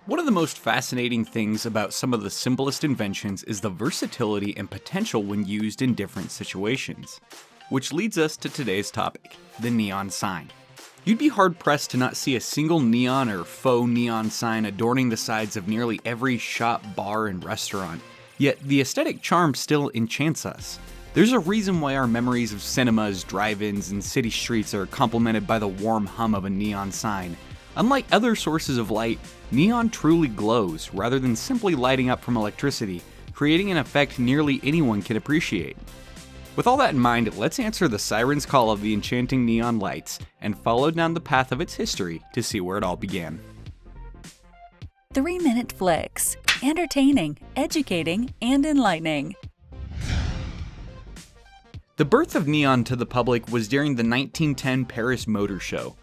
One of the most fascinating things about some of the simplest inventions is the versatility and potential when used in different situations. Which leads us to today's topic, the neon sign. You'd be hard-pressed to not see a single neon or faux neon sign adorning the sides of nearly every shop, bar, and restaurant. Yet the aesthetic charm still enchants us. There's a reason why our memories of cinemas, drive-ins, and city streets are complemented by the warm hum of a neon sign. Unlike other sources of light, neon truly glows rather than simply lighting up from electricity, creating an effect nearly anyone can appreciate. With all that in mind, let's answer the siren's call of the enchanting neon lights and follow down the path of its history to see where it all began. 3-minute flicks. Entertaining, educating, and enlightening. The birth of neon to the public was during the 1910 Paris Motor Show.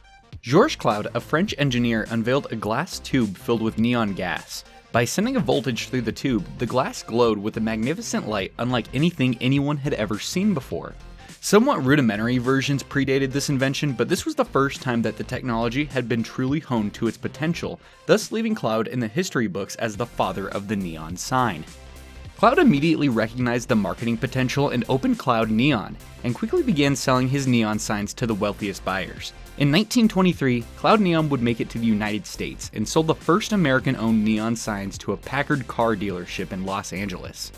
Georges Claude, a French engineer, unveiled a glass tube filled with neon gas. By sending a voltage through the tube, the glass glowed with a magnificent light unlike anything anyone had ever seen before. Somewhat rudimentary versions predated this invention, but this was the first time that the technology had been truly honed to its potential, thus leaving Claude in the history books as the father of the neon sign. Claude immediately recognized the marketing potential and opened Claude Neon, and quickly began selling his neon signs to the wealthiest buyers. In 1923, Claude Neon would make it to the United States and sold the first American-owned neon signs to a Packard car dealership in Los Angeles.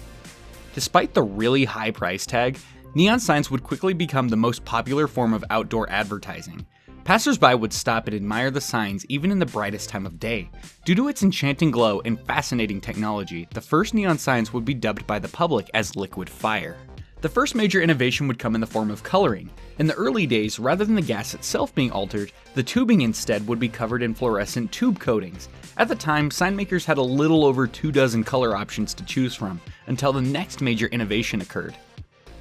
Despite the really high price tag, neon signs would quickly become the most popular form of outdoor advertising. Passers-by would stop and admire the signs even in the brightest time of day. Due to its enchanting glow and fascinating technology, the first neon signs would be dubbed by the public as liquid fire. The first major innovation would come in the form of coloring. In the early days, rather than the gas itself being altered, the tubing instead would be covered in fluorescent tube coatings. At the time, sign makers had a little over 24 color options to choose from, until the next major innovation occurred.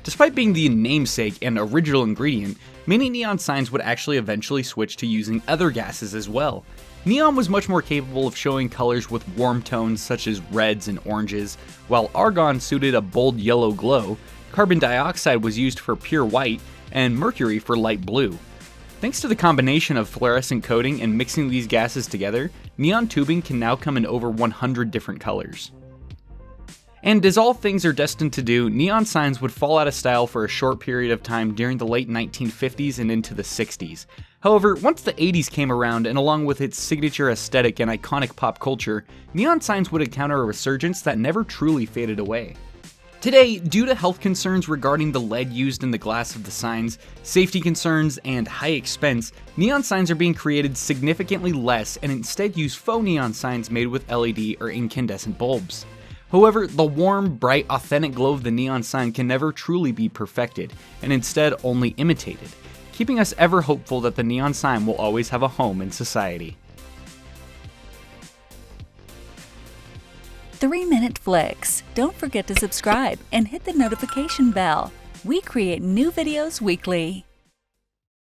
Despite being the namesake and original ingredient, many neon signs would actually eventually switch to using other gases as well. Neon was much more capable of showing colors with warm tones such as reds and oranges, while argon suited a bold yellow glow, carbon dioxide was used for pure white, and mercury for light blue. Thanks to the combination of fluorescent coating and mixing these gases together, neon tubing can now come in over 100 different colors. And as all things are destined to do, neon signs would fall out of style for a short period of time during the late 1950s and into the 60s. However, once the 80s came around, and along with its signature aesthetic and iconic pop culture, neon signs would encounter a resurgence that never truly faded away. Today, due to health concerns regarding the lead used in the glass of the signs, safety concerns, and high expense, neon signs are being created significantly less and instead use faux neon signs made with LED or incandescent bulbs. However, the warm, bright, authentic glow of the neon sign can never truly be perfected, and instead only imitated, keeping us ever hopeful that the neon sign will always have a home in society. 3-minute flicks. Don't forget to subscribe and hit the notification bell. We create new videos weekly.